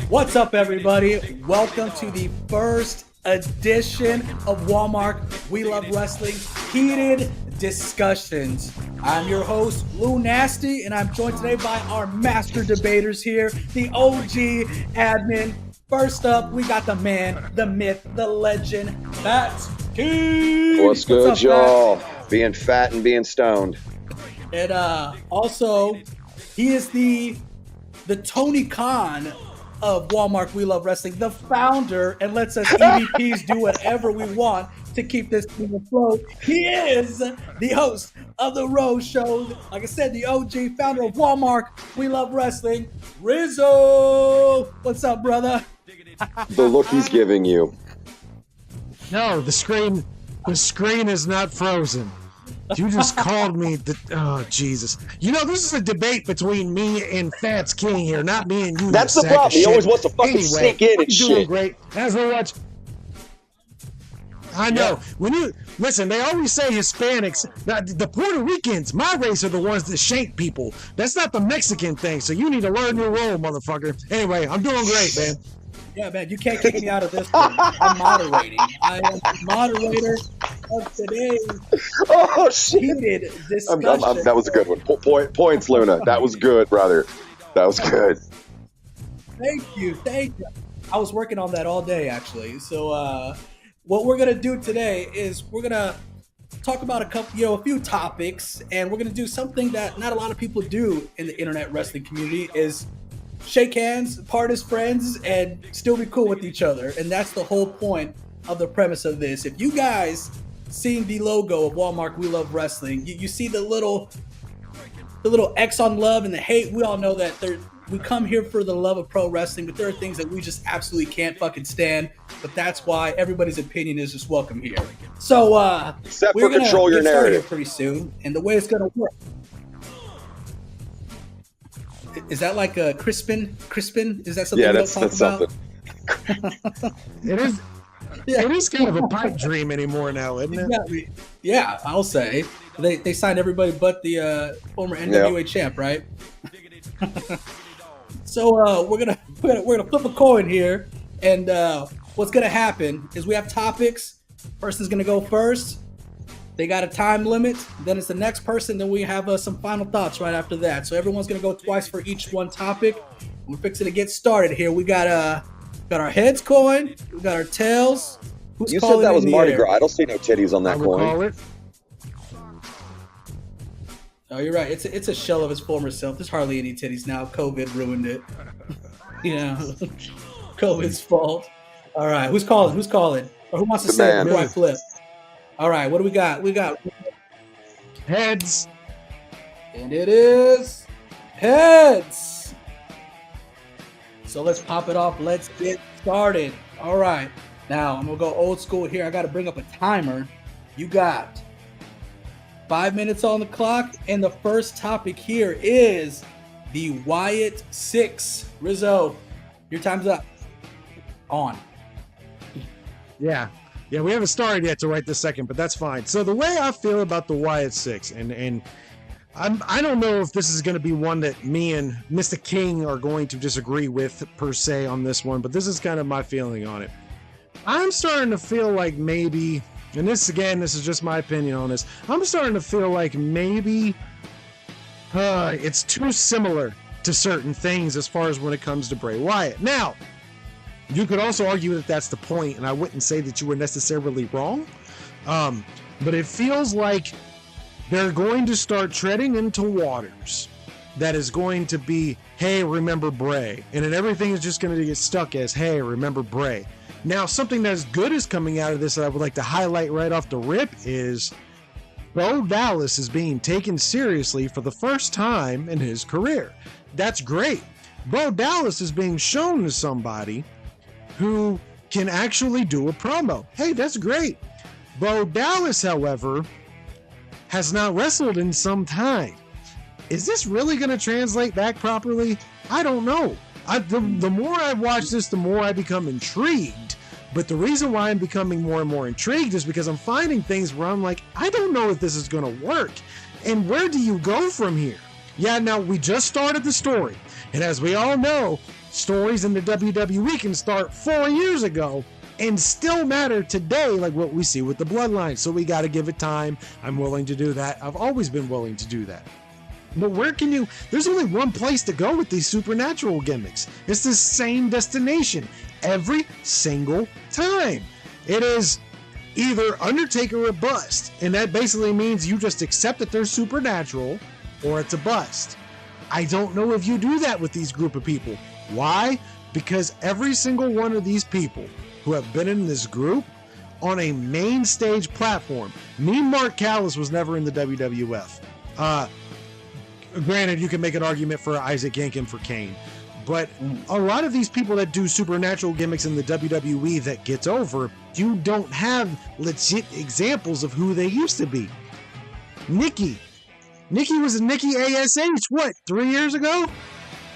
What's up, everybody? Welcome to the first edition of Wal-Mark We Love Wrestling Heated Discussions. I'm your host, Lunasty, and I'm joined today by our master debaters here, the OG admin. First up, we got the man, the myth, the legend, Fatz King. What's good, up, y'all? Fatz? Being fat and being stoned. And also, he is the Tony Khan of Wal-Mark We Love Wrestling, the founder, and lets us EVPs do whatever we want to keep this thing afloat. He is the host of the Rose Show. Like I said, the OG founder of Wal-Mark We Love Wrestling, Rizzow. What's up, brother? The look he's giving you. No, the screen is not frozen. You just called me oh, Jesus. You know, this is a debate between me and Fatz King here, not me and you. That's the problem. He always wants to fucking sneak in and shit. Doing great. As we watch. I know. Yeah. When you listen, they always say Hispanics. The Puerto Ricans, my race, are the ones that shank people. That's not the Mexican thing, so you need to learn your role, motherfucker. Anyway, I'm doing great, man. Yeah, man, you can't kick me out of this one. I'm moderating. I am the moderator of today's heated discussion. That was a good one. Points, Luna. That was good, brother. That was good. Thank you. I was working on that all day, actually. So what we're going to do today is we're going to talk about a few topics, and we're going to do something that not a lot of people do in the internet wrestling community is shake hands, part as friends, and still be cool with each other. And that's the whole point of the premise of this. If you guys seen the logo of Wal-Mark We Love Wrestling, you see the little X on love and the hate. We all know that we come here for the love of pro wrestling, but there are things that we just absolutely can't fucking stand. But that's why everybody's opinion is just welcome here. So except we're gonna control your narrative pretty soon, and the way it's gonna work. Is that like a Crispin? Is that something? Yeah, that's something. It is. Yeah. It is kind of a pipe dream anymore now, isn't it? Exactly. Yeah, I'll say they signed everybody but the former NWA champ, right? So we're gonna flip a coin here, and what's gonna happen is we have topics. Person's gonna go first. They got a time limit. Then it's the next person. Then we have some final thoughts right after that. So everyone's gonna go twice for each one topic. We're fixing to get started here. We got our heads coin. We got our tails. Who's you said that was Mardi Gras. I don't see no titties on that coin. Oh, you're right. It's a shell of his former self. There's hardly any titties now. COVID ruined it. COVID's fault. All right, who's calling? Or who wants to say it before I flip? All right, what do we got? We got heads. And it is heads. So let's pop it off. Let's get started. All right. Now, I'm going to go old school here. I got to bring up a timer. You got 5 minutes on the clock. And the first topic here is the Wyatt 6. Rizzow, your time's up. On. Yeah, we haven't started yet to right this second, but that's fine. So the way I feel about the Wyatt 6, and I don't know if this is going to be one that me and Mr. King are going to disagree with per se on this one, but this is kind of my feeling on it. I'm starting to feel like maybe, and this is just my opinion on this, I'm starting to feel like maybe it's too similar to certain things as far as when it comes to Bray Wyatt. Now, you could also argue that that's the point, and I wouldn't say that you were necessarily wrong. But it feels like they're going to start treading into waters that is going to be, hey, remember Bray. And then everything is just going to get stuck as, hey, remember Bray. Now, something that's good is coming out of this that I would like to highlight right off the rip is Bo Dallas is being taken seriously for the first time in his career. That's great. Bo Dallas is being shown to somebody who can actually do a promo. Hey, that's great. Bo Dallas, however, has not wrestled in some time. Is this really going to translate back properly? I don't know. The more I watch this, the more I become intrigued. But the reason why I'm becoming more and more intrigued is because I'm finding things where I'm like, I don't know if this is going to work. And where do you go from here? Yeah, now we just started the story. And as we all know, stories in the WWE can start 4 years ago and still matter today, like what we see with the Bloodline. So we got to give it time. I'm willing to do that. I've always been willing to do that. But where can you, there's only one place to go with these supernatural gimmicks. It's the same destination every single time. It is either Undertaker or bust. And that basically means you just accept that they're supernatural or it's a bust. I don't know if you do that with these group of people. Why? Because every single one of these people who have been in this group on a main stage platform, Mark Callis was never in the WWF. Granted, you can make an argument for Isaac Yankem for Kane, but a lot of these people that do supernatural gimmicks in the WWE that gets over, you don't have legit examples of who they used to be. Nikki was Nikki ASH, what, 3 years ago?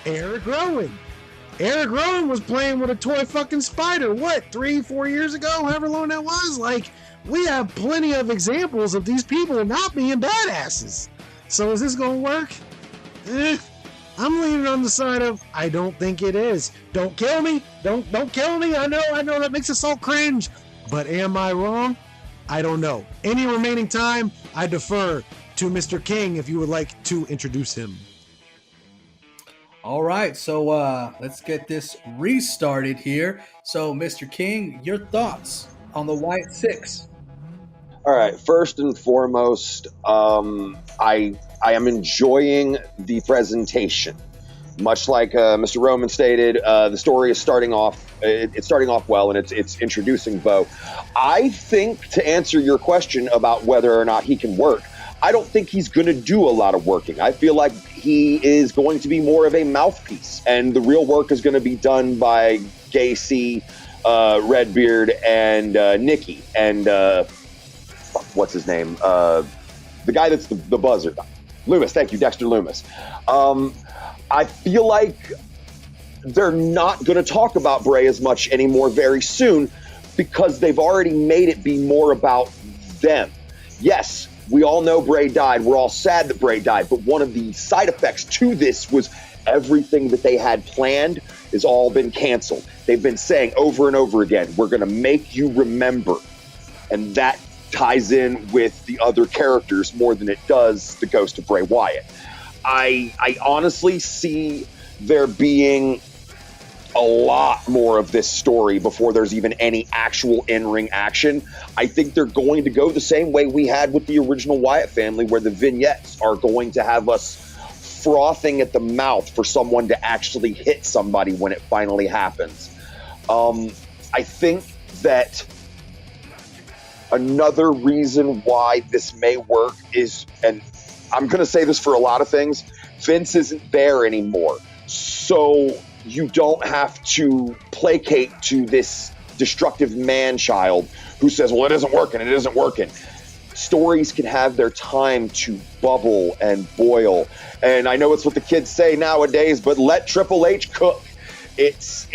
Eric Rowan was playing with a toy fucking spider, what, 3-4 years ago, however long that was? Like, we have plenty of examples of these people not being badasses. So is this gonna work? I'm leaning on the side of I don't think it is. Don't kill me. Don't kill me. I know that makes us all cringe. But am I wrong? I don't know. Any remaining time, I defer to Mr. King if you would like to introduce him. All right, so let's get this restarted here. So, Mr. King, your thoughts on the Wyatt Six? All right. First and foremost, I am enjoying the presentation. Much like Mr. Roman stated, the story is starting off. It's starting off well, and it's introducing Bo. I think, to answer your question about whether or not he can work, I don't think he's going to do a lot of working. I feel like he is going to be more of a mouthpiece, and the real work is going to be done by Gacy, Redbeard, and Nikki, and what's his name? The guy that's the buzzer. Loomis, thank you, Dexter Loomis. I feel like they're not going to talk about Bray as much anymore very soon because they've already made it be more about them. Yes, we all know Bray died. We're all sad that Bray died. But one of the side effects to this was everything that they had planned has all been canceled. They've been saying over and over again, we're going to make you remember. And that ties in with the other characters more than it does the ghost of Bray Wyatt. I honestly see there being a lot more of this story before there's even any actual in-ring action. I think they're going to go the same way we had with the original Wyatt family, where the vignettes are going to have us frothing at the mouth for someone to actually hit somebody when it finally happens. I think that another reason why this may work is, and I'm going to say this for a lot of things, Vince isn't there anymore. So you don't have to placate to this destructive man-child who says, well, it isn't working. Stories can have their time to bubble and boil. And I know it's what the kids say nowadays, but let Triple H cook. It's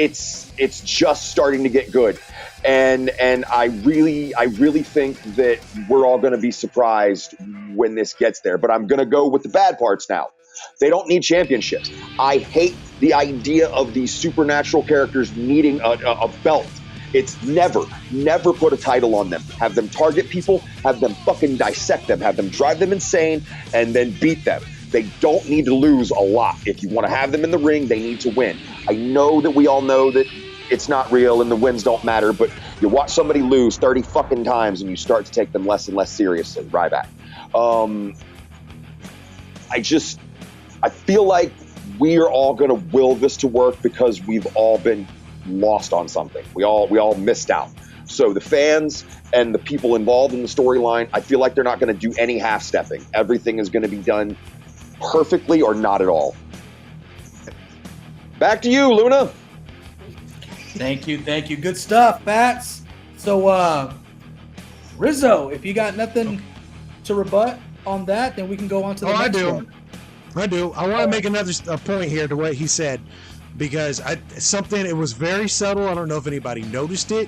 just starting to get good. And I really think that we're all going to be surprised when this gets there. But I'm going to go with the bad parts now. They don't need championships. I hate the idea of these supernatural characters needing a belt. It's never put a title on them. Have them target people, have them fucking dissect them, have them drive them insane, and then beat them. They don't need to lose a lot. If you want to have them in the ring, they need to win. I know that we all know that it's not real and the wins don't matter, but you watch somebody lose 30 fucking times and you start to take them less and less seriously. Ryback. I feel like we are all going to will this to work because we've all been lost on something. We all missed out. So the fans and the people involved in the storyline, I feel like they're not going to do any half-stepping. Everything is going to be done perfectly or not at all. Back to you, Luna. Thank you. Good stuff, Fatz. So, Rizzo, if you got nothing to rebut on that, then we can go on to the next one. I do. I want to make another point here to what he said, because it was very subtle. I don't know if anybody noticed it,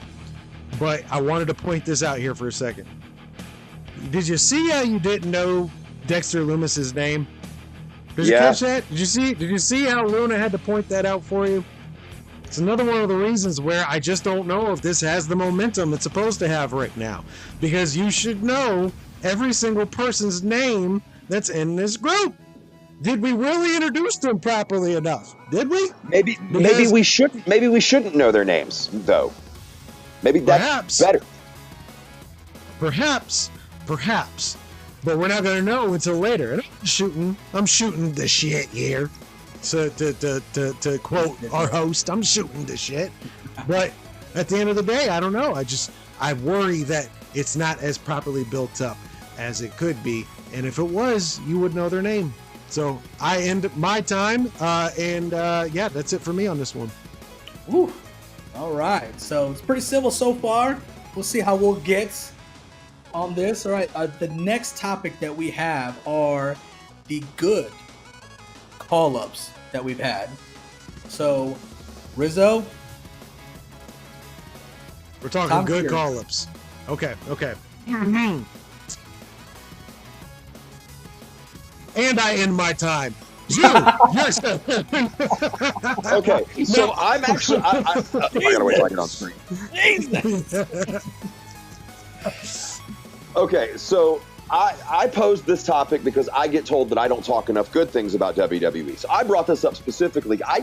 but I wanted to point this out here for a second. Did you see how you didn't know Dexter Loomis's name? Did you catch that? Did you see how Luna had to point that out for you? It's another one of the reasons where I just don't know if this has the momentum it's supposed to have right now. Because you should know every single person's name that's in this group. Did we really introduce them properly enough? Did we? Maybe we shouldn't. Maybe we shouldn't know their names, though. Maybe that's better. Perhaps. But we're not going to know until later. And I'm shooting the shit here. So to quote our host, I'm shooting the shit. But at the end of the day, I don't know. I worry that it's not as properly built up as it could be. And if it was, you would know their name. So I end my time. Yeah, that's it for me on this one. Woo. All right. So it's pretty civil so far. We'll see how we'll get on this. All right. The next topic that we have are the good call-ups that we've had. So, Rizzow. We're talking good call-ups. Okay. And I end my time. Yes. Okay, so I'm actually. I gotta wait till I get on screen. Okay, so I posed this topic because I get told that I don't talk enough good things about WWE. So I brought this up specifically. I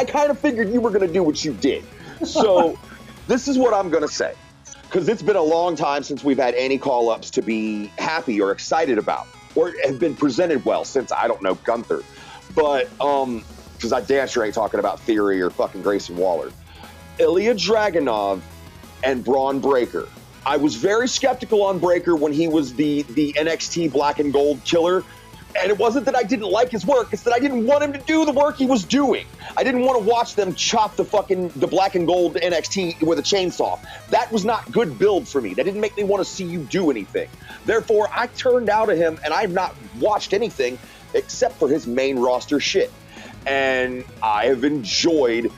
kind of figured you were going to do what you did. So this is what I'm going to say. Because it's been a long time since we've had any call-ups to be happy or excited about. Or have been presented well since, I don't know, Gunther. But, because I damn sure ain't talking about Theory or fucking Grayson Waller. Ilya Dragunov and Braun Breaker. I was very skeptical on Breaker when he was the NXT black and gold killer. And it wasn't that I didn't like his work, it's that I didn't want him to do the work he was doing. I didn't want to watch them chop the black and gold NXT with a chainsaw. That was not good build for me. That didn't make me want to see you do anything. Therefore, I turned out of him and I've not watched anything except for his main roster shit. And I have enjoyed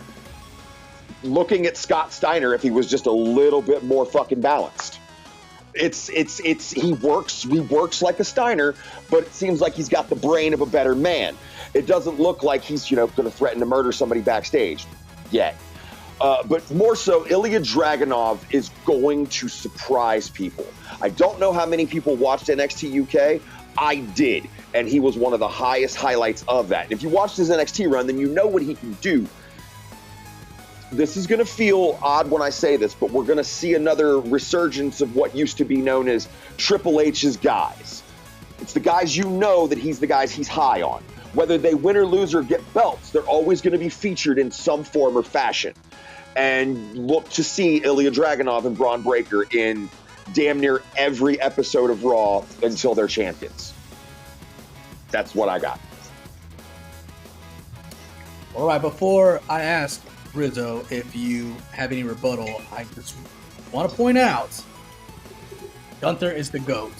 looking at Scott Steiner if he was just a little bit more fucking balanced. He works like a Steiner, but it seems like he's got the brain of a better man. It doesn't look like he's, going to threaten to murder somebody backstage yet. But more so, Ilya Dragunov is going to surprise people. I don't know how many people watched NXT UK. I did, and he was one of the highest highlights of that. And if you watched his NXT run, then you know what he can do. This is going to feel odd when I say this, but we're going to see another resurgence of what used to be known as Triple H's guys. It's the guys that he's the guys he's high on. Whether they win or lose or get belts, they're always going to be featured in some form or fashion. And look to see Ilya Dragunov and Braun Breaker in damn near every episode of Raw until they're champions. That's what I got. All right, before I ask Rizzow, if you have any rebuttal, I just want to point out Gunther is the GOAT.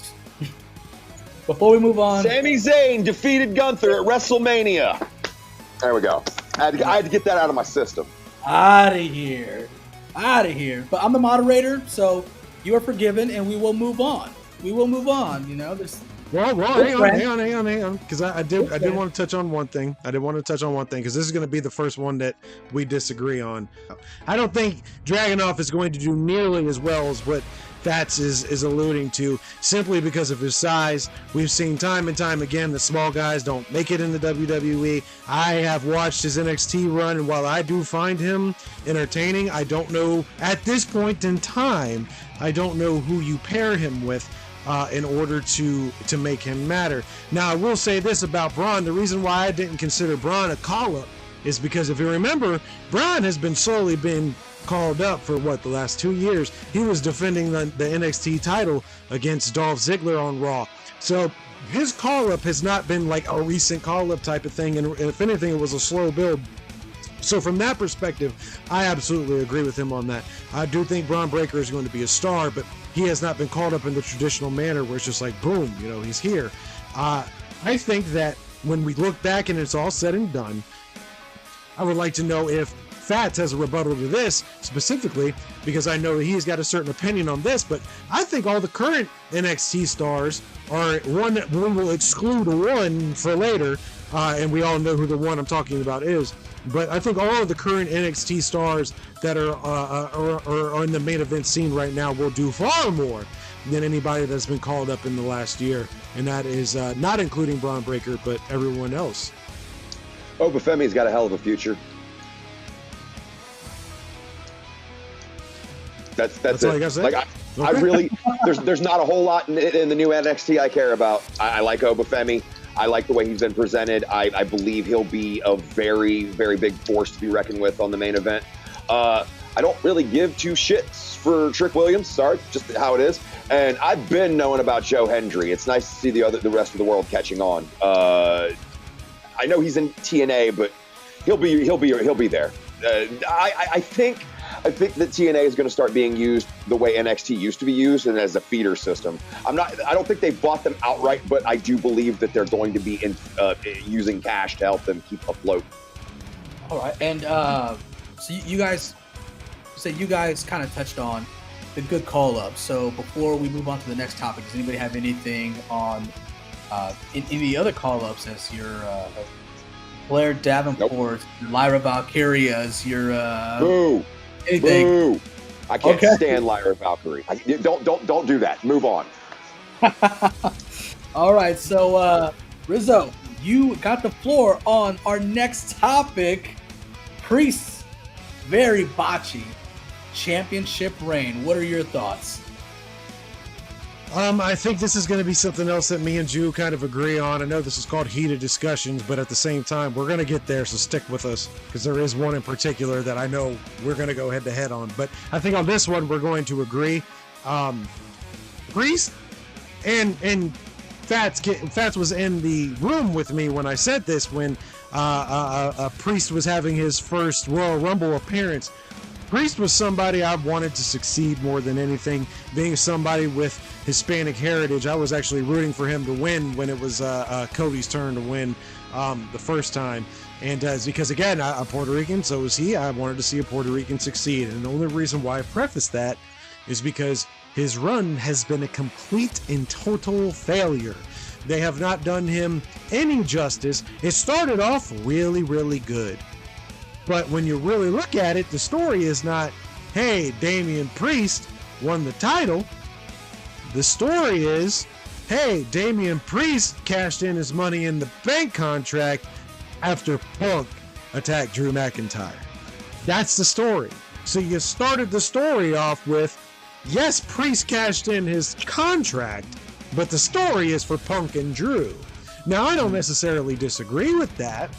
Before we move on, Sami Zayn defeated Gunther at WrestleMania. There we go. I had to get that out of my system. Out of here. But I'm the moderator, so you are forgiven, and we will move on. Well, hang on, because I did want to touch on one thing. Because this is going to be the first one that we disagree on. I don't think Dragunov is going to do nearly as well as what Fatz is alluding to, simply because of his size. We've seen time and time again that small guys don't make it in the WWE. I have watched his NXT run, and while I do find him entertaining, I don't know, at this point in time, I don't know who you pair him with in order to make him matter. Now, I will say this about Braun. The reason why I didn't consider Braun a call-up is because, if you remember, Braun has been slowly being called up for the last 2 years. He was defending the NXT title against Dolph Ziggler on Raw. So his call-up has not been like a recent call-up type of thing, and if anything, it was a slow build. So from that perspective, I absolutely agree with him on that. I do think Braun Breaker is going to be a star, but he has not been called up in the traditional manner where it's just like, boom, he's here. I think that when we look back and it's all said and done, I would like to know if Fatz has a rebuttal to this specifically, because I know he's got a certain opinion on this, but I think all the current NXT stars are one that we will exclude one for later, and we all know who the one I'm talking about is. But I think all of the current NXT stars that are on the main event scene right now will do far more than anybody that's been called up in the last year. And that is not including Braun Breaker, but everyone else. Obafemi's got a hell of a future. That's all it. you gotta say? Like I really, there's not a whole lot in the new NXT I care about. I like Obafemi. I like the way he's been presented. I believe he'll be a very, very big force to be reckoned with on the main event. I don't really give two shits for Trick Williams. Sorry, just how it is. And I've been knowing about Joe Hendry. It's nice to see the rest of the world catching on. I know he's in TNA, but he'll be there. I think that TNA is going to start being used the way NXT used to be used, and as a feeder system. I don't think they bought them outright, but I do believe that they're going to be using cash to help them keep afloat. All right, and so you guys kind of touched on the good call-ups. So before we move on to the next topic, does anybody have anything on any other call-ups as your Blair Davenport, Nope. Lyra Valkyria's, your Boo! anything? Boo! I can't stand Lyra Valkyrie. Don't do that. Move on. All right, so Rizzo, you got the floor on our next topic. Priest's very botchy championship reign. What are your thoughts? I think this is going to be something else that me and Jew kind of agree on. I know this is called heated discussions, but at the same time, we're going to get there, so stick with us, because there is one in particular that I know we're going to go head to head on. But I think on this one, we're going to agree. Priest and Fatz was in the room with me when I said this, when Priest was having his first Royal Rumble appearance. Priest was somebody I wanted to succeed more than anything. Being somebody with Hispanic heritage, I was actually rooting for him to win when it was Cody's turn to win the first time. And because, again, I'm Puerto Rican, so is he. I wanted to see a Puerto Rican succeed. And the only reason why I preface that is because his run has been a complete and total failure. They have not done him any justice. It started off really, really good. But when you really look at it, the story is not, hey, Damian Priest won the title. The story is, hey, Damian Priest cashed in his Money in the Bank contract after Punk attacked Drew McIntyre. That's the story. So you started the story off with, yes, Priest cashed in his contract, but the story is for Punk and Drew. Now, I don't necessarily disagree with that,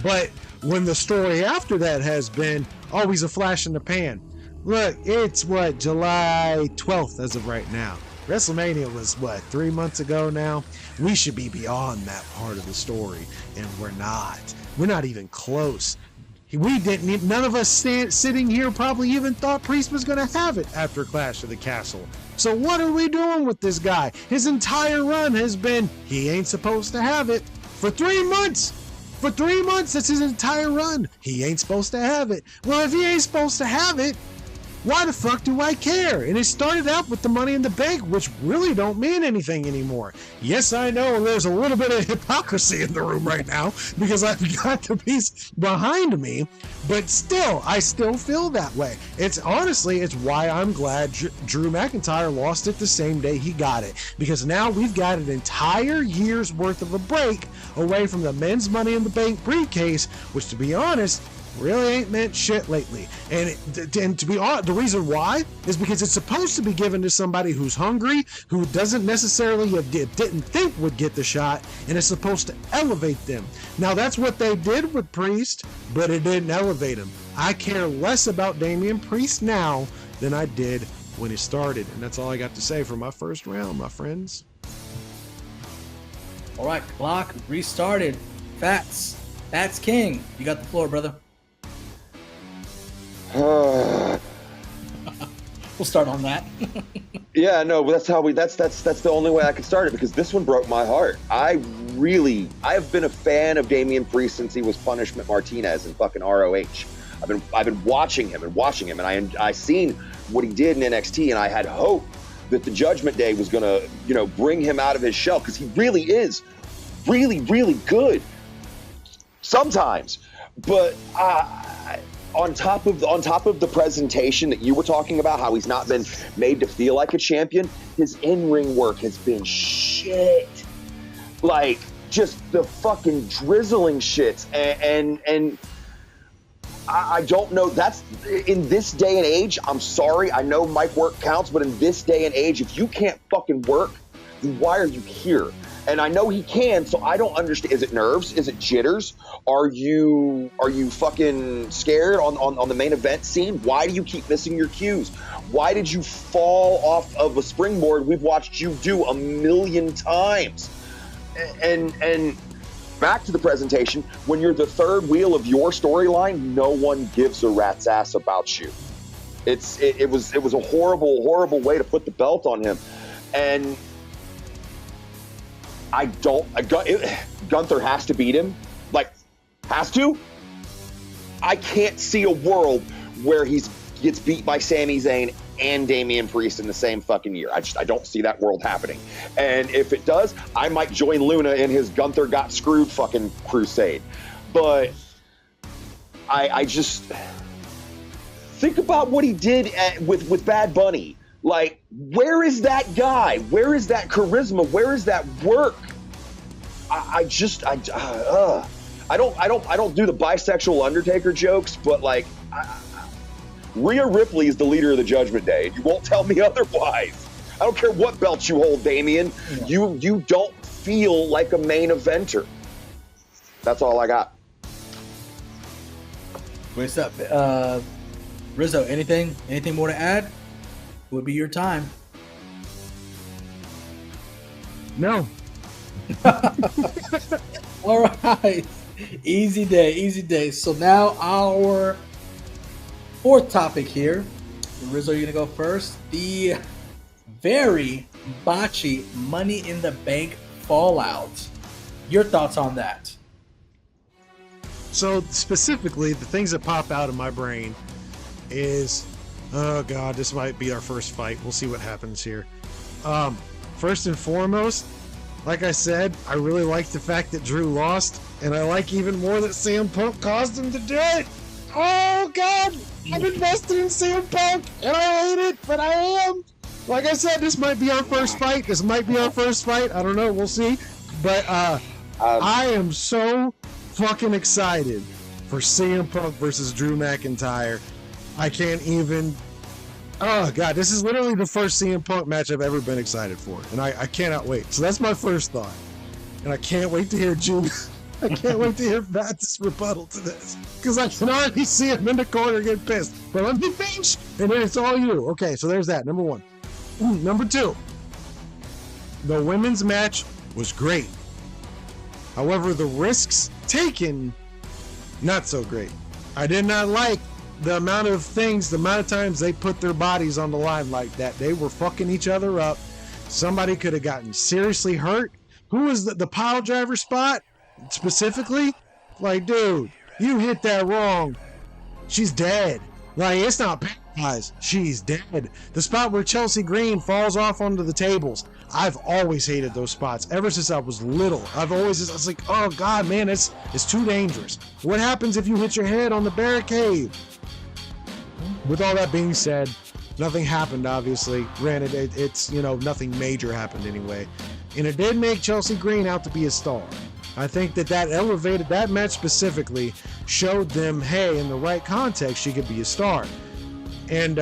but when the story after that has been always a flash in the pan. Look, it's July 12th as of right now. WrestleMania was 3 months ago now? We should be beyond that part of the story, and we're not. We're not even close. None of us sitting here probably even thought Priest was going to have it after Clash of the Castle. So what are we doing with this guy? His entire run has been, he ain't supposed to have it for 3 months. For 3 months, that's his entire run. He ain't supposed to have it. Well, if he ain't supposed to have it, why the fuck do I care? And it started out with the Money in the Bank, which really don't mean anything anymore. Yes, I know there's a little bit of hypocrisy in the room right now because I've got the piece behind me, but still, I still feel that way. It's why I'm glad Drew McIntyre lost it the same day he got it, because now we've got an entire year's worth of a break away from the men's Money in the Bank briefcase, which, to be honest, really ain't meant shit lately. And to be honest, the reason why is because it's supposed to be given to somebody who's hungry, who doesn't necessarily didn't think would get the shot, and it's supposed to elevate them. Now, that's what they did with Priest, but it didn't elevate him. I care less about Damian Priest now than I did when it started. And that's all I got to say for my first round, my friends. All right, clock restarted. Fatz King, you got the floor, brother. We'll start on that. Yeah, no, but that's the only way I could start it, because this one broke my heart. I have been a fan of Damian Priest since he was Punishment Martinez in fucking ROH. I've been watching him, and I seen what he did in NXT, and I had hope that the Judgment Day was gonna, bring him out of his shell, because he really is really, really good sometimes. But on top of the presentation that you were talking about, how he's not been made to feel like a champion, his in-ring work has been shit. Like, just the fucking drizzling shits. And I don't know. That's in this day and age. I'm sorry. I know mic work counts, but in this day and age, if you can't fucking work, then why are you here? And I know he can, so I don't understand. Is it nerves? Is it jitters? Are you fucking scared on the main event scene? Why do you keep missing your cues? Why did you fall off of a springboard we've watched you do a million times? And back to the presentation, when you're the third wheel of your storyline, no one gives a rat's ass about you. It was a horrible way to put the belt on him. And Gunther has to beat him. Like, has to? I can't see a world where he gets beat by Sami Zayn and Damian Priest in the same fucking year. I don't see that world happening. And if it does, I might join Luna in his Gunther got screwed fucking crusade. But I just think about what he did with Bad Bunny. Like, where is that guy? Where is that charisma? Where is that work? I don't do the bisexual Undertaker jokes, but like, Rhea Ripley is the leader of the Judgment Day. You won't tell me otherwise. I don't care what belt you hold, Damien. Yeah. You don't feel like a main eventer. That's all I got. What's up, Rizzow? Anything more to add? Would be your time. No. All right. Easy day. So now our fourth topic here. Rizzow, you're going to go first. The very botchy Money in the Bank fallout. Your thoughts on that? So specifically, the things that pop out of my brain is, oh God, this might be our first fight. We'll see what happens here. First and foremost, like I said, I really like the fact that Drew lost, and I like even more that CM Punk caused him to do it. Oh God, I'm invested in CM Punk, and I hate it, but I am. Like I said, this might be our first fight. I don't know. We'll see. But I am so fucking excited for CM Punk versus Drew McIntyre. I can't even. Oh God, this is literally the first CM Punk match I've ever been excited for, and I cannot wait. So that's my first thought, and I can't wait to hear June. I can't wait to hear Fat's rebuttal to this, because I can already see him in the corner getting pissed. But let me finish, and then it's all you. Okay, so there's that. Number one. Number two. The women's match was great. However, the risks taken, not so great. I did not like the amount of times they put their bodies on the line like that. They were fucking each other up. Somebody could have gotten seriously hurt. Who was the pile driver spot specifically? Like, dude, you hit that wrong. She's dead. Like, it's not paralyzed. She's dead. The spot where Chelsea Green falls off onto the tables. I've always hated those spots ever since I was little. I was like, oh God, man, it's too dangerous. What happens if you hit your head on the barricade? With all that being said, nothing happened, obviously. Granted, it's nothing major happened anyway. And it did make Chelsea Green out to be a star. I think that elevated that match specifically, showed them, hey, in the right context, she could be a star. And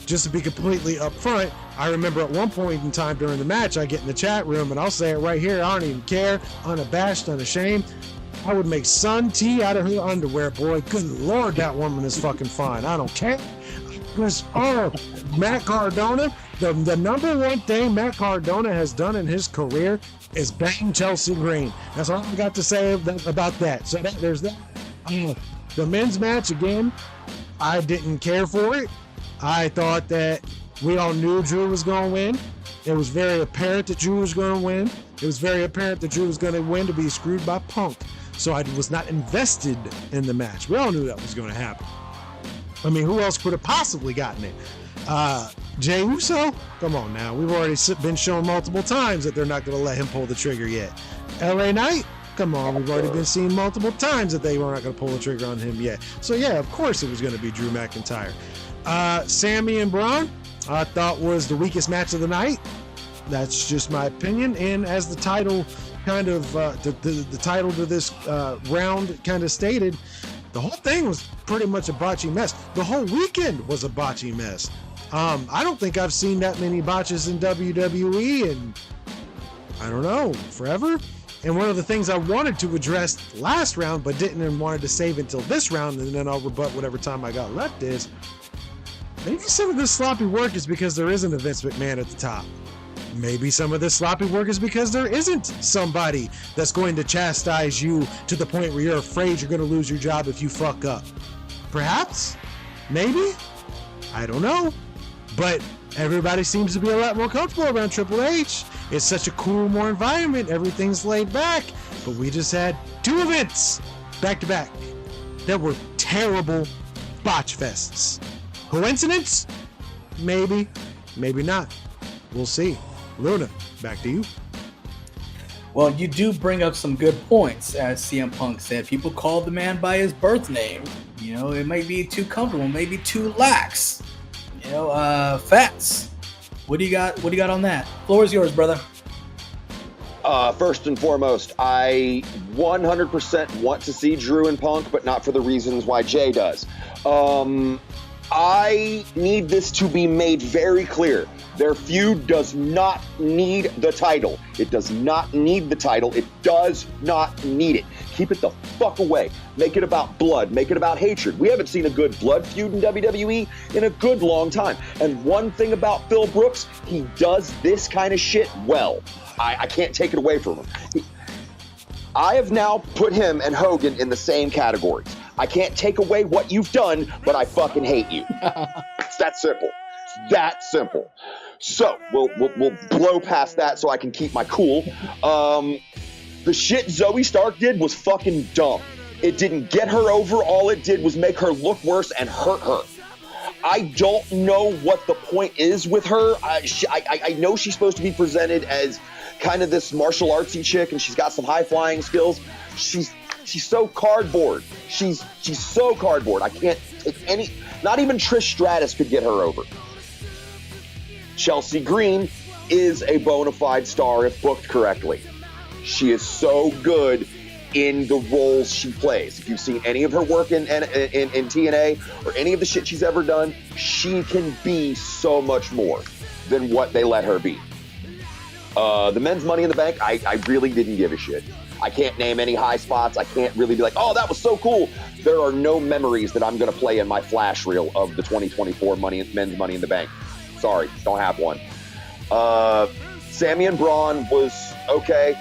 just to be completely upfront, I remember at one point in time during the match, I get in the chat room, and I'll say it right here, I don't even care, unabashed, unashamed. I would make sun tea out of her underwear, boy. Good Lord, that woman is fucking fine. I don't care. Matt Cardona, the number one thing Matt Cardona has done in his career is bang Chelsea Green. That's all I got to say about that. So there's that. The men's match, again, I didn't care for it. I thought that we all knew Drew was going to win. It was very apparent that Drew was going to win. It was very apparent that Drew was going to win to be screwed by Punk. So I was not invested in the match. We all knew that was going to happen. I mean, who else could have possibly gotten it? Jey Uso? Come on now. We've already been shown multiple times that they're not going to let him pull the trigger yet. LA Knight? Come on, we've already been seeing multiple times that they were not going to pull the trigger on him yet. So yeah, of course it was going to be Drew McIntyre. Sammy and Braun, I thought was the weakest match of the night. That's just my opinion. And as the title kind of, the title to this round kind of stated, the whole thing was pretty much a botchy mess. The whole weekend was a botchy mess. I don't think I've seen that many botches in WWE in, I don't know, forever. And one of the things I wanted to address last round, but didn't and wanted to save until this round, and then I'll rebut whatever time I got left, is maybe some of this sloppy work is because there isn't a Vince McMahon at the top. Maybe some of this sloppy work is because there isn't somebody that's going to chastise you to the point where you're afraid you're going to lose your job if you fuck up. Perhaps? Maybe? I don't know. But everybody seems to be a lot more comfortable around Triple H. It's such a cool, more environment. Everything's laid back. But we just had 2 events back to back that were terrible botch fests. Coincidence? Maybe. Maybe not. We'll see. Luna, back to you. Well, you do bring up some good points, as CM Punk said. People call the man by his birth name. You know, it might be too comfortable, maybe too lax. You know, Fatz, what do you got? What do you got on that? Floor is yours, brother. First and foremost, I 100% want to see Drew and Punk, but not for the reasons why Jay does. I need this to be made very clear. Their feud does not need the title. It does not need the title. It does not need it. Keep it the fuck away. Make it about blood. Make it about hatred. We haven't seen a good blood feud in WWE in a good long time. And one thing about Phil Brooks, he does this kind of shit well. I can't take it away from him. I have now put him and Hogan in the same categories. I can't take away what you've done, but I fucking hate you. It's that simple. That simple. So we'll blow past that so I can keep my cool. The shit Zoe Stark did was fucking dumb. It didn't get her over. All it did was make her look worse and hurt her. I don't know what the point is with her. I know she's supposed to be presented as kind of this martial artsy chick, and she's got some high flying skills. She's so cardboard. She's so cardboard. I can't take any. Not even Trish Stratus could get her over. Chelsea Green is a bona fide star if booked correctly. She is so good in the roles she plays. If you've seen any of her work in TNA or any of the shit she's ever done, she can be so much more than what they let her be. The men's Money in the Bank, I really didn't give a shit. I can't name any high spots. I can't really be like, oh, that was so cool. There are no memories that I'm going to play in my flash reel of the 2024 men's Money in the Bank. Sorry, don't have one. Sammy and Braun was okay.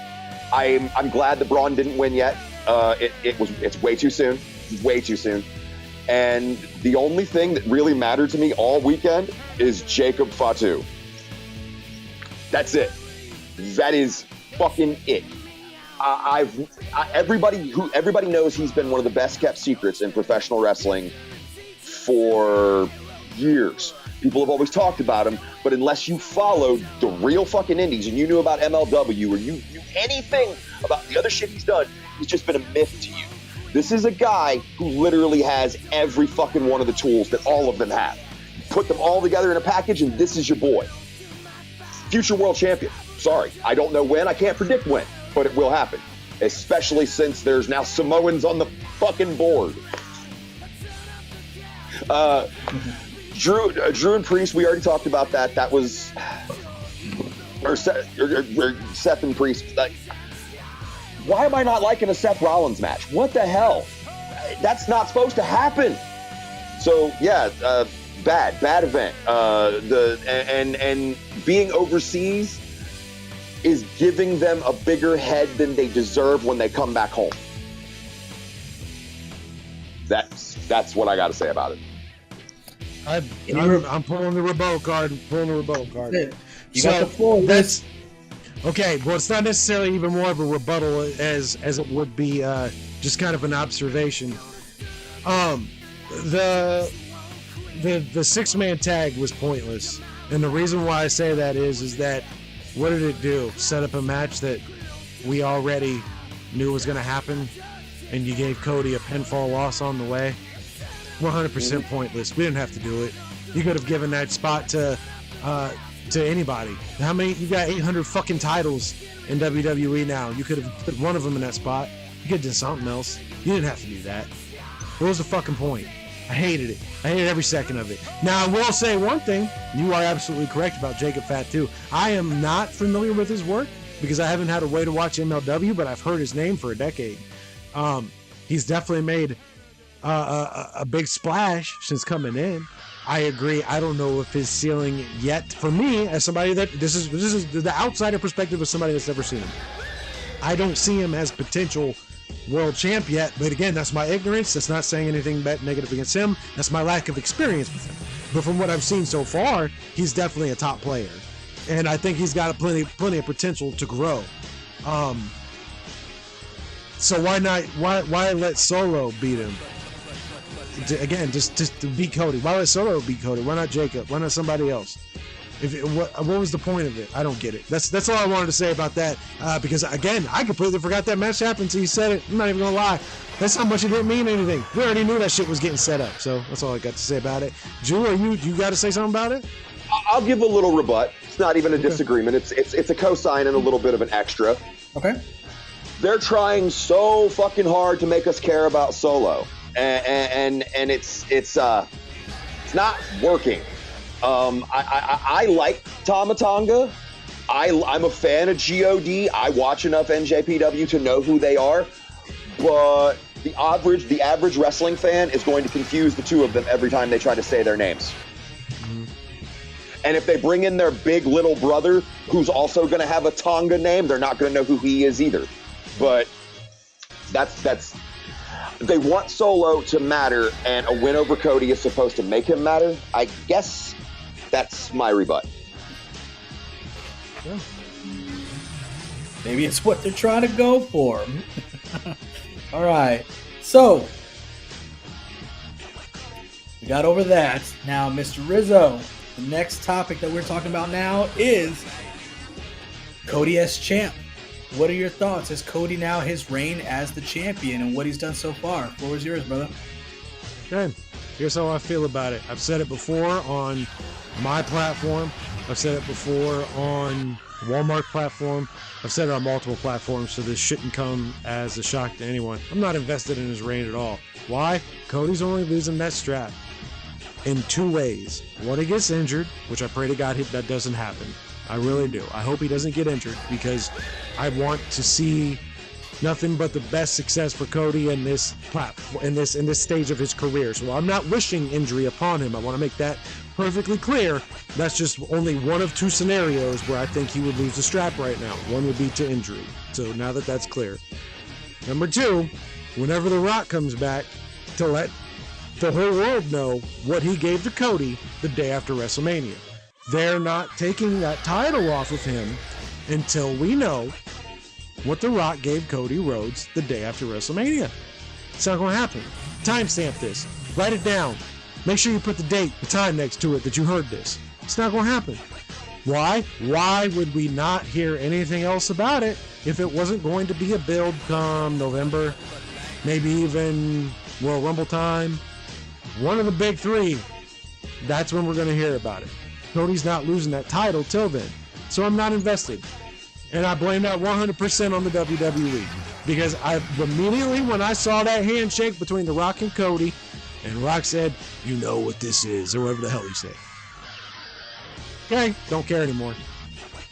I'm glad that Braun didn't win yet. It's way too soon. Way too soon. And the only thing that really mattered to me all weekend is Jacob Fatu. That's it. That is fucking it. Everybody knows he's been one of the best kept secrets in professional wrestling for years. People have always talked about him, but unless you followed the real fucking indies and you knew about MLW or you knew anything about the other shit he's done, he's just been a myth to you. This is a guy who literally has every fucking one of the tools that all of them have. Put them all together in a package and this is your boy. Future world champion. Sorry, I don't know when, I can't predict when, but it will happen. Especially since there's now Samoans on the fucking board. Drew and Priest, we already talked about that. That was, or Seth and Priest. Like, why am I not liking a Seth Rollins match? What the hell? That's not supposed to happen. So yeah, bad event. And being overseas is giving them a bigger head than they deserve when they come back home. That's what I got to say about it. I'm pulling the rebuttal card. You got the floor. That's okay. Well, it's not necessarily even more of a rebuttal as it would be just kind of an observation. The 6-man tag was pointless, and the reason why I say that is that what did it do? Set up a match that we already knew was going to happen, and you gave Cody a pinfall loss on the way. 100% pointless. We didn't have to do it. You could have given that spot to anybody. How many? You got 800 fucking titles in WWE now. You could have put one of them in that spot. You could have done something else. You didn't have to do that. What was the fucking point? I hated it. I hated every second of it. Now, I will say one thing. You are absolutely correct about Jacob Fatu. I am not familiar with his work because I haven't had a way to watch MLW, but I've heard his name for a decade. He's definitely made a big splash since coming in. I agree. I don't know if his ceiling yet. For me, as somebody that this is the outsider perspective of somebody that's never seen him. I don't see him as potential world champ yet, but again, that's my ignorance. That's not saying anything negative against him. That's my lack of experience with him. But from what I've seen so far, he's definitely a top player, and I think he's got plenty of potential to grow. So why not? Why let Solo beat him? Again, just to beat Cody. Why let Solo beat Cody? Why not Jacob? Why not somebody else? What was the point of it? I don't get it. That's all I wanted to say about that. Because again, I completely forgot that match happened until you said it. I'm not even gonna lie. That's how much it didn't mean anything. We already knew that shit was getting set up. So that's all I got to say about it. Drew, you got to say something about it? I'll give a little rebut. It's not even a disagreement. It's a cosign and a little bit of an extra. Okay. They're trying so fucking hard to make us care about Solo, and it's not working. I like Tama Tonga. I'm a fan of GOD. I watch enough NJPW to know who they are, but the average wrestling fan is going to confuse the two of them every time they try to say their names. Mm-hmm. And if they bring in their big little brother, who's also going to have a Tonga name, they're not going to know who he is either. But that's they want Solo to matter, and a win over Cody is supposed to make him matter. I guess that's my rebut. Yeah. Maybe it's what they're trying to go for. All right. So, we got over that. Now, Mr. Rizzo, the next topic that we're talking about now is Cody as champ. What are your thoughts? Is Cody now his reign as the champion and what he's done so far? Floor is yours, brother. Okay. Here's how I feel about it. I've said it before on my platform. I've said it before on Wal-Mark platform. I've said it on multiple platforms, so this shouldn't come as a shock to anyone. I'm not invested in his reign at all. Why? Cody's only losing that strap in two ways. One, he gets injured, which I pray to God that doesn't happen. I really do. I hope he doesn't get injured because I want to see nothing but the best success for Cody in this platform, in this stage of his career. So I'm not wishing injury upon him. I want to make that perfectly clear. That's just only one of two scenarios where I think he would lose the strap right now. One would be to injury. So now that that's clear. Number two, whenever The Rock comes back, to let the whole world know what he gave to Cody the day after WrestleMania. They're not taking that title off of him until we know what The Rock gave Cody Rhodes the day after WrestleMania. It's not going to happen. Timestamp this. Write it down. Make sure you put the date, the time next to it that you heard this. It's not going to happen. Why? Why would we not hear anything else about it if it wasn't going to be a build come November, maybe even Royal Rumble time? One of the big three. That's when we're going to hear about it. Cody's not losing that title till then. So I'm not invested. And I blame that 100% on the WWE. Because I immediately, when I saw that handshake between The Rock and Cody, and Rock said, "You know what this is," or whatever the hell he said. Okay, don't care anymore.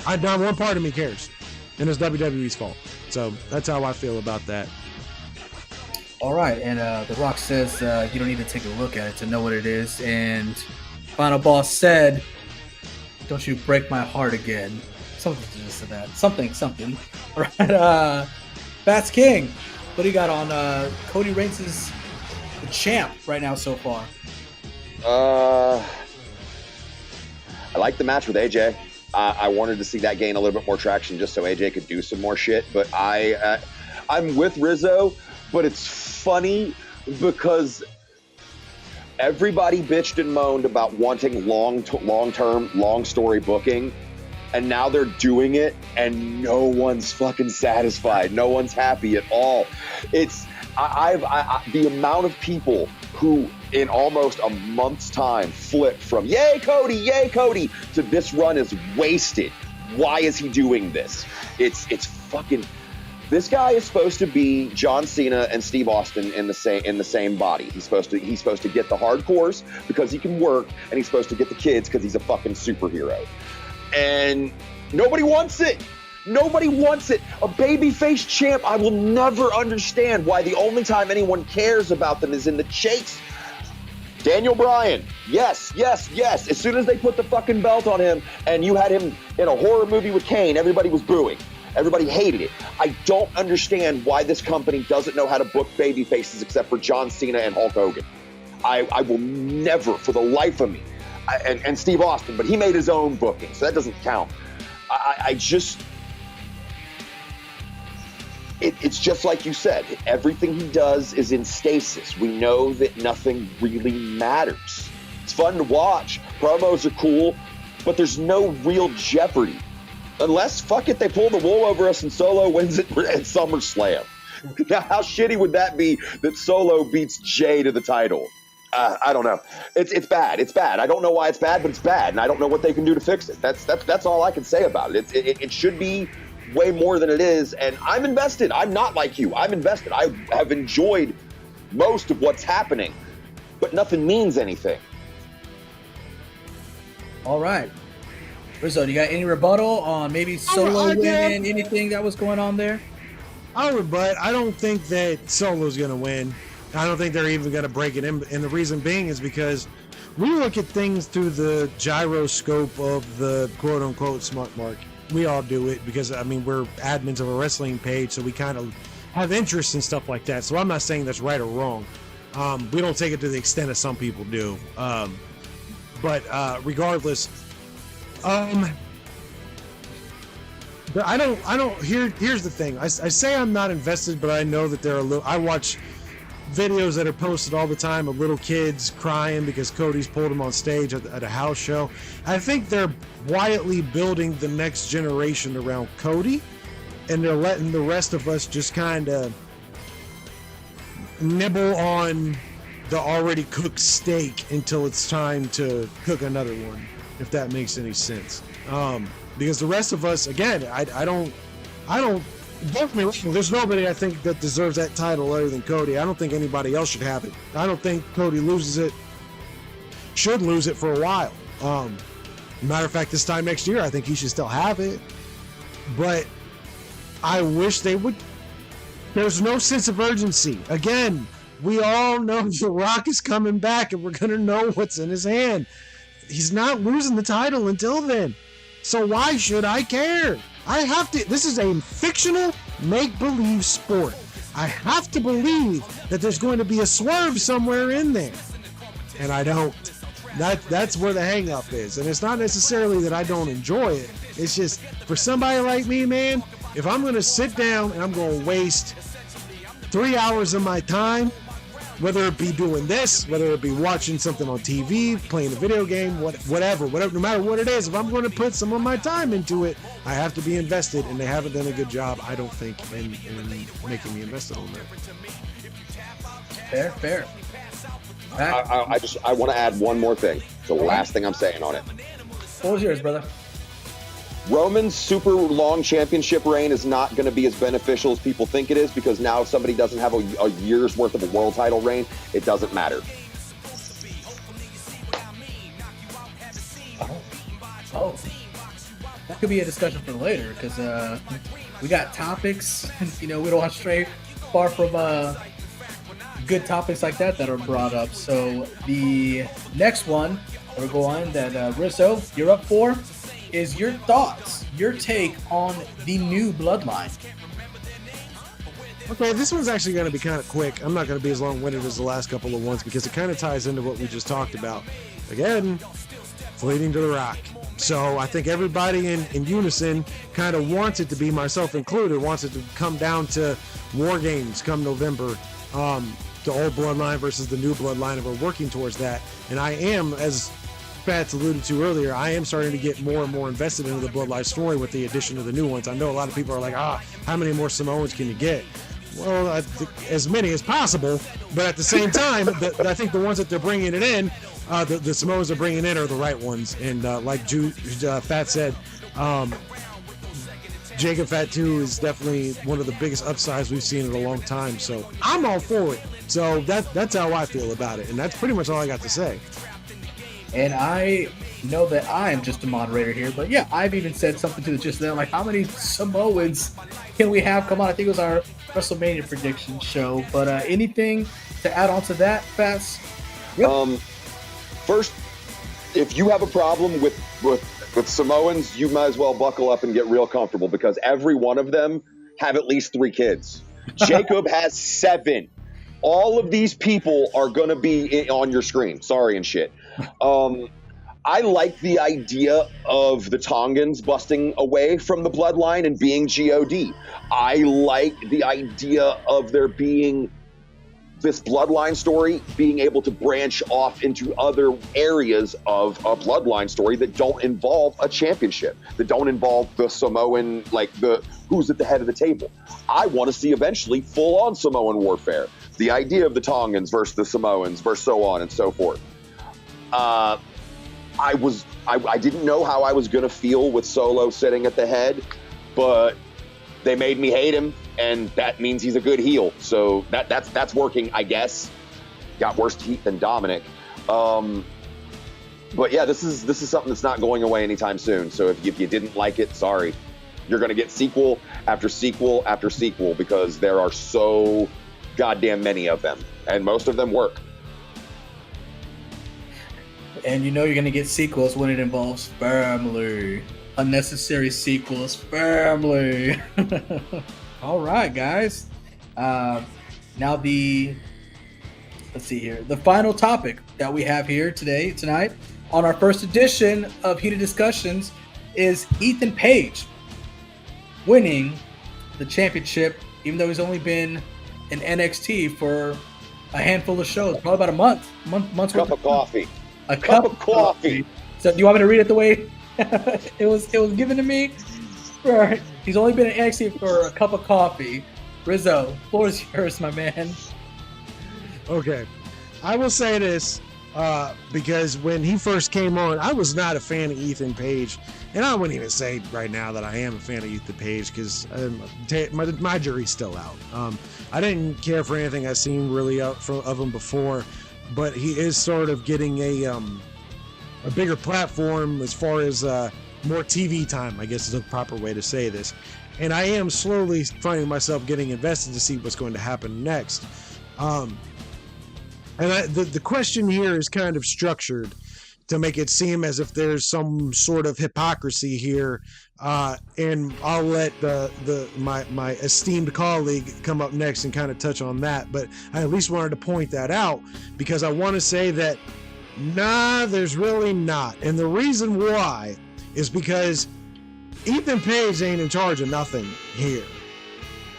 Not one part of me cares. And it's WWE's fault. So that's how I feel about that. All right, and The Rock says you don't need to take a look at it to know what it is. And Final Boss said, "Don't you break my heart again." Something just to that. Something. All right, Fatz King, what do you got on Cody Reigns is the champ right now so far? I like the match with AJ. I wanted to see that gain a little bit more traction just so AJ could do some more shit. But I'm with Rizzo, but it's funny because everybody bitched and moaned about wanting long-term, long story booking. and now they're doing it, and no one's fucking satisfied. No one's happy at all. It's the amount of people who in almost a month's time flip from yay Cody to this run is wasted. Why is he doing this? It's fucking. This guy is supposed to be John Cena and Steve Austin in the same body. He's supposed to get the hardcores because he can work, and he's supposed to get the kids because he's a fucking superhero. And nobody wants it. Nobody wants it. A babyface champ, I will never understand why the only time anyone cares about them is in the chase. Daniel Bryan, yes. As soon as they put the fucking belt on him and you had him in a horror movie with Kane, everybody was booing. Everybody hated it. I don't understand why this company doesn't know how to book baby faces except for John Cena and Hulk Hogan. I will never, for the life of me, and Steve Austin, but he made his own booking, so that doesn't count. It's just like you said. Everything he does is in stasis. We know that nothing really matters. It's fun to watch. Promos are cool, but there's no real jeopardy. Unless, fuck it, they pull the wool over us and Solo wins it at SummerSlam. Now, how shitty would that be that Solo beats Jay to the title? I don't know. It's bad. It's bad. I don't know why it's bad, but it's bad, and I don't know what they can do to fix it. That's all I can say about it. It should be way more than it is, and I'm invested. I'm not like you. I'm invested. I have enjoyed most of what's happening, but nothing means anything. All right. Rizzow, do you got any rebuttal on maybe Solo winning, anything that was going on there? I'll rebut. I don't think that Solo's going to win. I don't think they're even going to break it in. And the reason being is because we look at things through the gyroscope of the quote-unquote smart mark. We all do it because, I mean, we're admins of a wrestling page, so we kind of have interest in stuff like that. So I'm not saying that's right or wrong. We don't take it to the extent that some people do. But regardless... but I don't. Here's the thing. I say I'm not invested, but I know that there are I watch videos that are posted all the time of little kids crying because Cody's pulled them on stage at a house show. I think they're quietly building the next generation around Cody, and they're letting the rest of us just kind of nibble on the already cooked steak until it's time to cook another one. If that makes any sense. Because the rest of us, again, I don't, definitely, there's nobody I think that deserves that title other than Cody. I don't think anybody else should have it. I don't think Cody should lose it for a while. Matter of fact, this time next year, I think he should still have it. But I wish they would. There's no sense of urgency. Again, we all know The Rock is coming back and we're going to know what's in his hand. He's not losing the title until then. So why should I care? I have to. This is a fictional make-believe sport. I have to believe that there's going to be a swerve somewhere in there. And I don't. That's where the hang-up is. And it's not necessarily that I don't enjoy it. It's just, for somebody like me, man, if I'm going to sit down and I'm going to waste 3 hours of my time, whether it be doing this, whether it be watching something on TV, playing a video game, whatever, no matter what it is, if I'm going to put some of my time into it, I have to be invested, and they haven't done a good job, I don't think, in making me invested on Fair. that. I want to add one more thing. The last thing I'm saying on it. What was yours, brother? Roman's super long championship reign is not going to be as beneficial as people think it is, because now if somebody doesn't have a year's worth of a world title reign, it doesn't matter. Oh. That could be a discussion for later, because we got topics. We don't want to stray far from good topics like that are brought up. So the next one we'll go on that Rizzow, you're up for, is your thoughts, your take on the new bloodline. Okay, this one's actually going to be kind of quick. I'm not going to be as long-winded as the last couple of ones because it kind of ties into what we just talked about. Again, leading to The Rock. So I think everybody in unison kind of wants it to be, myself included, wants it to come down to War Games come November. The old bloodline versus the new bloodline, and we're working towards that. And I am, as Fatz alluded to earlier, I am starting to get more and more invested into the Bloodline story with the addition of the new ones. I know a lot of people are like, how many more Samoans can you get? Well, as many as possible, but at the same time, I think the ones that they're bringing it in, the Samoans are bringing in are the right ones. And like Fatz said, Jacob Fatu is definitely one of the biggest upsides we've seen in a long time. So I'm all for it. So that's how I feel about it. And that's pretty much all I got to say. And I know that I am just a moderator here, but yeah, I've even said something to just then, like, how many Samoans can we have come on? I think it was our WrestleMania prediction show. But anything to add on to that, Fatz? Yep. First, if you have a problem with Samoans, you might as well buckle up and get real comfortable, because every one of them have at least 3 kids. Jacob has 7. All of these people are going to be on your screen. Sorry and shit. I like the idea of the Tongans busting away from the bloodline and being GOD. I like the idea of there being this bloodline story being able to branch off into other areas of a bloodline story that don't involve a championship, that don't involve the Samoan, like the who's at the head of the table. I want to see eventually full-on Samoan warfare. The idea of the Tongans versus the Samoans versus so on and so forth. I didn't know how I was going to feel with Solo sitting at the head, but they made me hate him, and that means he's a good heel. So that's working, I guess. Got worse teeth than Dominic. But yeah, this is something that's not going away anytime soon. So if you didn't like it, sorry. You're going to get sequel after sequel after sequel, because there are so goddamn many of them, and most of them work. And you know you're going to get sequels when it involves family. Unnecessary sequels, family. All right, guys. Now let's see here. The final topic that we have here tonight, on our first edition of Heated Discussions, is Ethan Page winning the championship, even though he's only been in NXT for a handful of shows, probably about a month's cup of coffee. A cup of coffee. So do you want me to read it the way it was given to me? Right. He's only been in NXT for a cup of coffee. Rizzow, floor is yours, my man. Okay. I will say this, because when he first came on, I was not a fan of Ethan Page. And I wouldn't even say right now that I am a fan of Ethan Page, because my jury's still out. I didn't care for anything I've seen really of him before, but he is sort of getting a bigger platform as far as more TV time, I guess is the proper way to say this. And I am slowly finding myself getting invested to see what's going to happen next. And the question here is kind of structured to make it seem as if there's some sort of hypocrisy here. And I'll let my esteemed colleague come up next and kind of touch on that. But I at least wanted to point that out, because I want to say that, nah, there's really not. And the reason why is because Ethan Page ain't in charge of nothing here.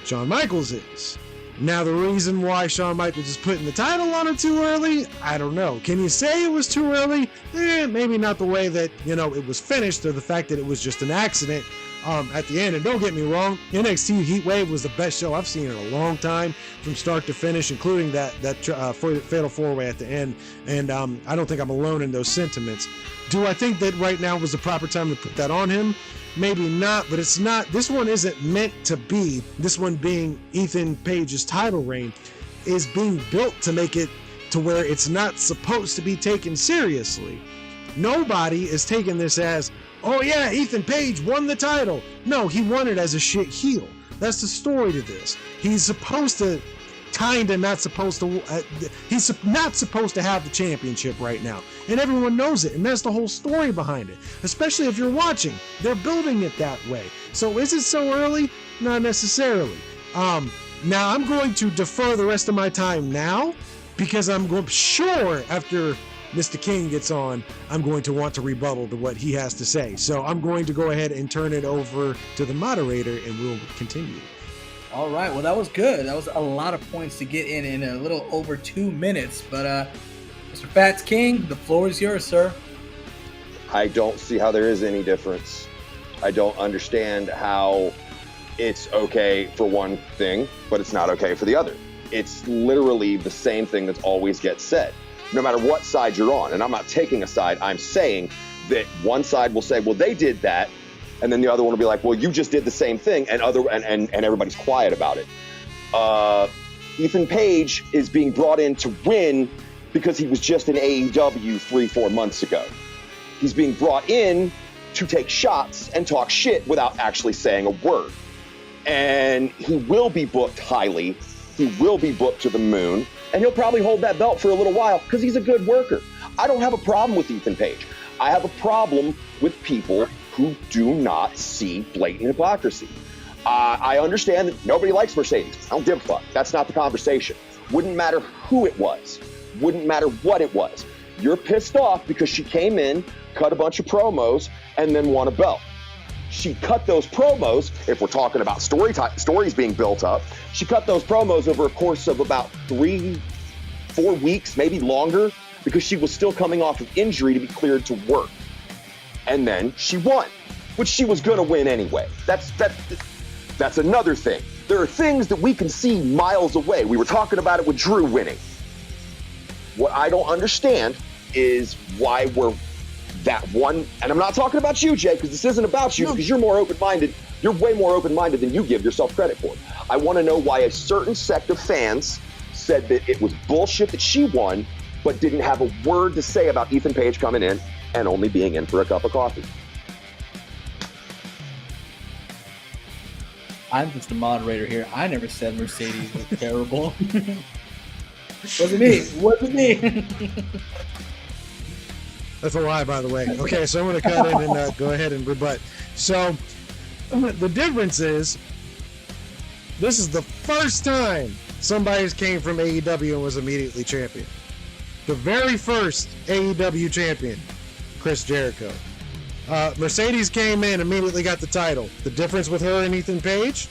Shawn Michaels is. Now, the reason why Shawn Michaels is putting the title on it too early, I don't know. Can you say it was too early? Maybe not the way that, it was finished, or the fact that it was just an accident at the end. And don't get me wrong, NXT Heatwave was the best show I've seen in a long time, from start to finish, including that Fatal 4-Way at the end. And I don't think I'm alone in those sentiments. Do I think that right now was the proper time to put that on him? Maybe not, but it's not. This one isn't meant to be. This one, being Ethan Page's title reign, is being built to make it to where it's not supposed to be taken seriously. Nobody is taking this as, oh yeah, Ethan Page won the title. No, he won it as a shit heel. That's the story to this. He's supposed to, he's not supposed to have the championship right now. And everyone knows it. And that's the whole story behind it. Especially if you're watching. They're building it that way. So is it so early? Not necessarily. Now I'm going to defer the rest of my time now, because I'm sure after Mr. King gets on, I'm going to want to rebuttal to what he has to say. So I'm going to go ahead and turn it over to the moderator, and we'll continue. All right. Well, that was good. That was a lot of points to get in a little over 2 minutes. But Mr. Fatz King, the floor is yours, sir. I don't see how there is any difference. I don't understand how it's okay for one thing, but it's not okay for the other. It's literally the same thing that always gets said, no matter what side you're on. And I'm not taking a side. I'm saying that one side will say, well, they did that. And then the other one will be like, well, you just did the same thing. And everybody's quiet about it. Ethan Page is being brought in to win because he was just in AEW 3-4 months ago. He's being brought in to take shots and talk shit without actually saying a word. And he will be booked highly. He will be booked to the moon. And he'll probably hold that belt for a little while because he's a good worker. I don't have a problem with Ethan Page. I have a problem with people who do not see blatant hypocrisy. I understand that nobody likes Mercedes. I don't give a fuck. That's not the conversation. Wouldn't matter who it was. Wouldn't matter what it was. You're pissed off because she came in, cut a bunch of promos, and then won a belt. She cut those promos, if we're talking about stories being built up, she cut those promos over a course of about 3-4 weeks, maybe longer, because she was still coming off of injury to be cleared to work. And then she won, which she was going to win anyway. That's another thing. There are things that we can see miles away. We were talking about it with Drew winning. What I don't understand is why we're that one, and I'm not talking about you, Jay, because this isn't about you, because you're more open-minded. You're way more open-minded than you give yourself credit for. I want to know why a certain sect of fans said that it was bullshit that she won, but didn't have a word to say about Ethan Page coming in and only being in for a cup of coffee. I'm just a moderator here. I never said Mercedes was terrible. Wasn't me. That's a lie, by the way. Okay, so I'm going to cut in and go ahead and rebut. So the difference is, this is the first time somebody's came from AEW and was immediately champion. The very first AEW champion, Chris Jericho. Mercedes came in, immediately got the title. The difference with her and Ethan Page?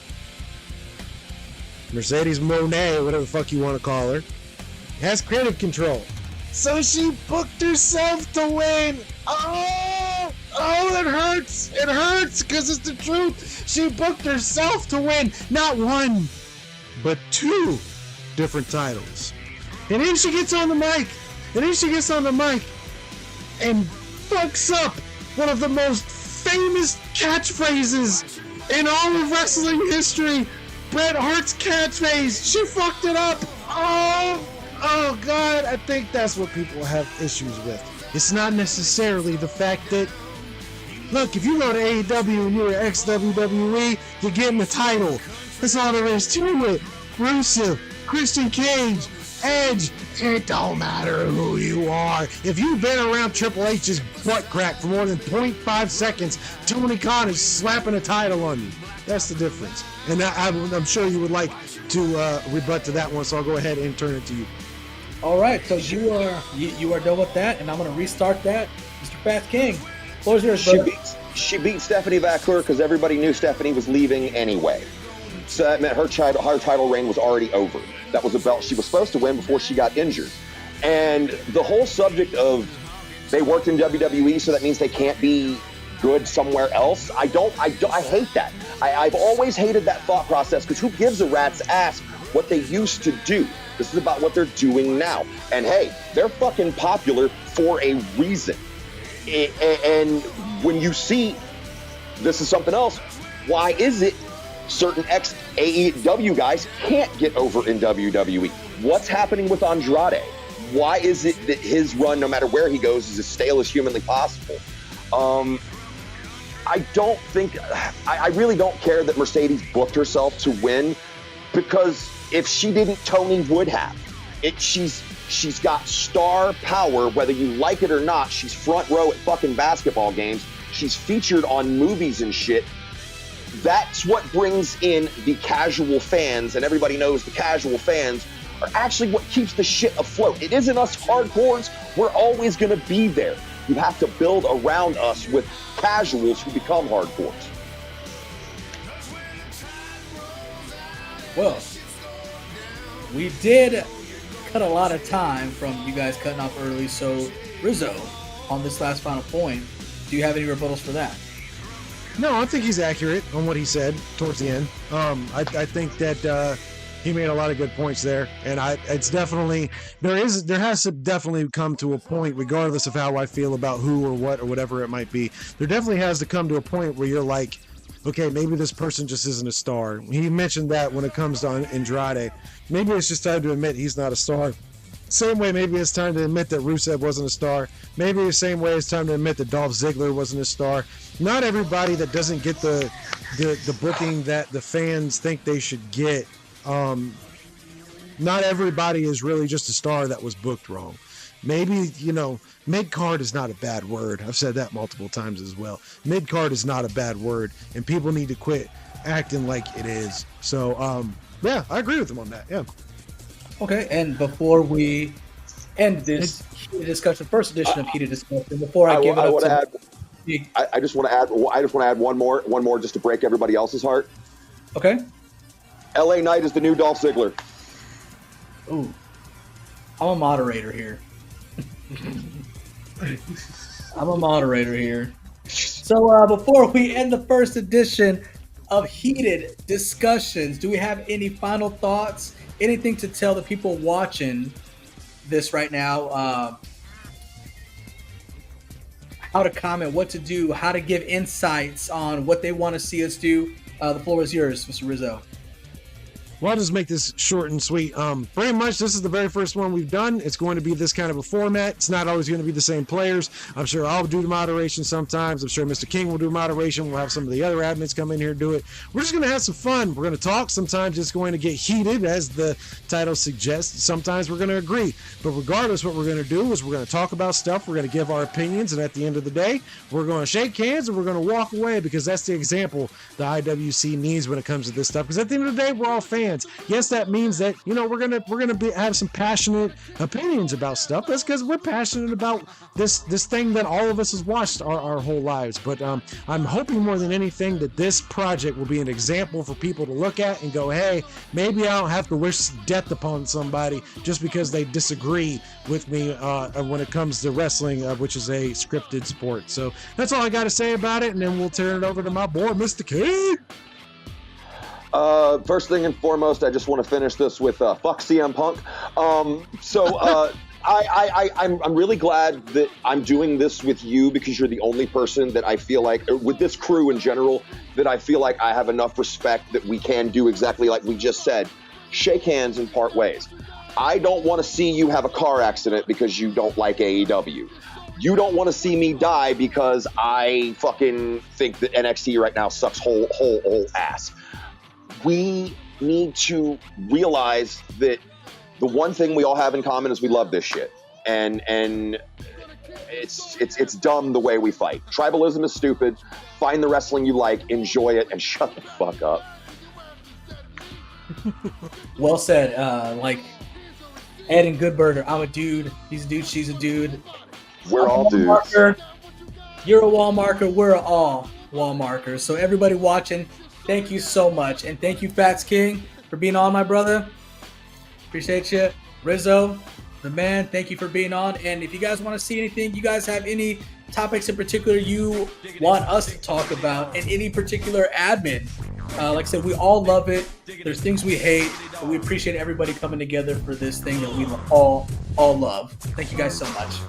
Mercedes Moné, or whatever the fuck you want to call her, has creative control. So she booked herself to win. Oh, it hurts. It hurts because it's the truth. She booked herself to win not one, but 2 different titles. And then she gets on the mic. And fucks up one of the most famous catchphrases in all of wrestling history. Bret Hart's catchphrase. She fucked it up. Oh God, I think that's what people have issues with. It's not necessarily the fact that, look, if you go to AEW and you're ex-WWE, you're getting the title. That's all there is to it. Rusev, Christian Cage, Edge, it don't matter who you are. If you've been around Triple H's butt crack for more than 0.5 seconds, Tony Khan is slapping a title on you. That's the difference. And I'm sure you would like to rebut to that one, so I'll go ahead and turn it to you. All right, so you are done with that, and I'm going to restart that. Mr. Fatz King, floor's yours, brother. She beat Stephanie Vaquer because everybody knew Stephanie was leaving anyway. So that meant her title reign was already over. That was a belt she was supposed to win before she got injured. And the whole subject of they worked in WWE, so that means they can't be good somewhere else. I hate that. I've always hated that thought process, because who gives a rat's ass what they used to do? This is about what they're doing now. And hey, they're fucking popular for a reason. And when you see, this is something else, why is it certain ex-AEW guys can't get over in WWE? What's happening with Andrade? Why is it that his run, no matter where he goes, is as stale as humanly possible? I really don't care that Mercedes booked herself to win, because if she didn't, Tony would have. She's got star power, whether you like it or not. She's front row at fucking basketball games. She's featured on movies and shit. That's what brings in the casual fans, and everybody knows the casual fans are actually what keeps the shit afloat. It isn't us hardcores. We're always going to be there. You have to build around us with casuals who become hardcores. Well, we did cut a lot of time from you guys cutting off early, so Rizzow, on this last final point, Do you have any rebuttals for that? No, I think he's accurate on what he said towards the end. I think that he made a lot of good points there, and it's definitely there has to definitely come to a point, regardless of how I feel about who or what or whatever it might be. There definitely has to come to a point where you're like, okay, maybe this person just isn't a star. He mentioned that when it comes to Andrade, maybe it's just time to admit he's not a star. Same way, maybe it's time to admit that Rusev wasn't a star. Maybe the same way it's time to admit that Dolph Ziggler wasn't a star. Not everybody that doesn't get the booking that the fans think they should get. Not everybody is really just a star that was booked wrong. Maybe, mid-card is not a bad word. I've said that multiple times as well. Mid-card is not a bad word, and people need to quit acting like it is. So, yeah, I agree with him on that, yeah. Okay, and before we end this heated discussion, first edition of heated discussion, before I give it up to I just want to add one more just to break everybody else's heart. Okay. LA Knight is the new Dolph Ziggler. Ooh, I'm a moderator here. So before we end the first edition of heated discussions, do we have any final thoughts? Anything to tell the people watching this right now? How to comment, what to do, how to give insights on what they want to see us do. The floor is yours, Mr. Rizzow. Well, I'll just make this short and sweet. Pretty much, this is the very first one we've done. It's going to be this kind of a format. It's not always going to be the same players. I'm sure I'll do the moderation sometimes. I'm sure Mr. King will do moderation. We'll have some of the other admins come in here and do it. We're just going to have some fun. We're going to talk. Sometimes it's going to get heated, as the title suggests. Sometimes we're going to agree. But regardless, what we're going to do is we're going to talk about stuff. We're going to give our opinions. And at the end of the day, we're going to shake hands and we're going to walk away, because that's the example the IWC needs when it comes to this stuff. Because at the end of the day, we're all fans. Yes, that means that we're gonna have some passionate opinions about stuff. That's because we're passionate about this thing that all of us has watched our whole lives. But I'm hoping more than anything that this project will be an example for people to look at and go, hey, maybe I don't have to wish death upon somebody just because they disagree with me when it comes to wrestling, which is a scripted sport. So that's all I got to say about it, and then we'll turn it over to my boy, Mr. King. First thing and foremost, I just want to finish this with fuck CM Punk. I'm really glad that I'm doing this with you, because you're the only person that I feel like, with this crew in general, that I feel like I have enough respect that we can do exactly like we just said. Shake hands and part ways. I don't want to see you have a car accident because you don't like AEW. You don't want to see me die because I fucking think that NXT right now sucks whole ass. We need to realize that the one thing we all have in common is we love this shit, and it's dumb the way we fight. Tribalism is stupid. Find the wrestling you like, enjoy it, and shut the fuck up. Well said. Like Ed and Goodburger, I'm a dude. He's a dude. She's a dude. We're all dudes. Marker. You're a wall marker. We're all wall markers. So everybody watching, thank you so much. And thank you, Fatz King, for being on, my brother. Appreciate you. Rizzow, the man, thank you for being on. And if you guys want to see anything, you guys have any topics in particular you want us to talk about, and any particular admin, like I said, we all love it. There's things we hate, but we appreciate everybody coming together for this thing that we all love. Thank you guys so much.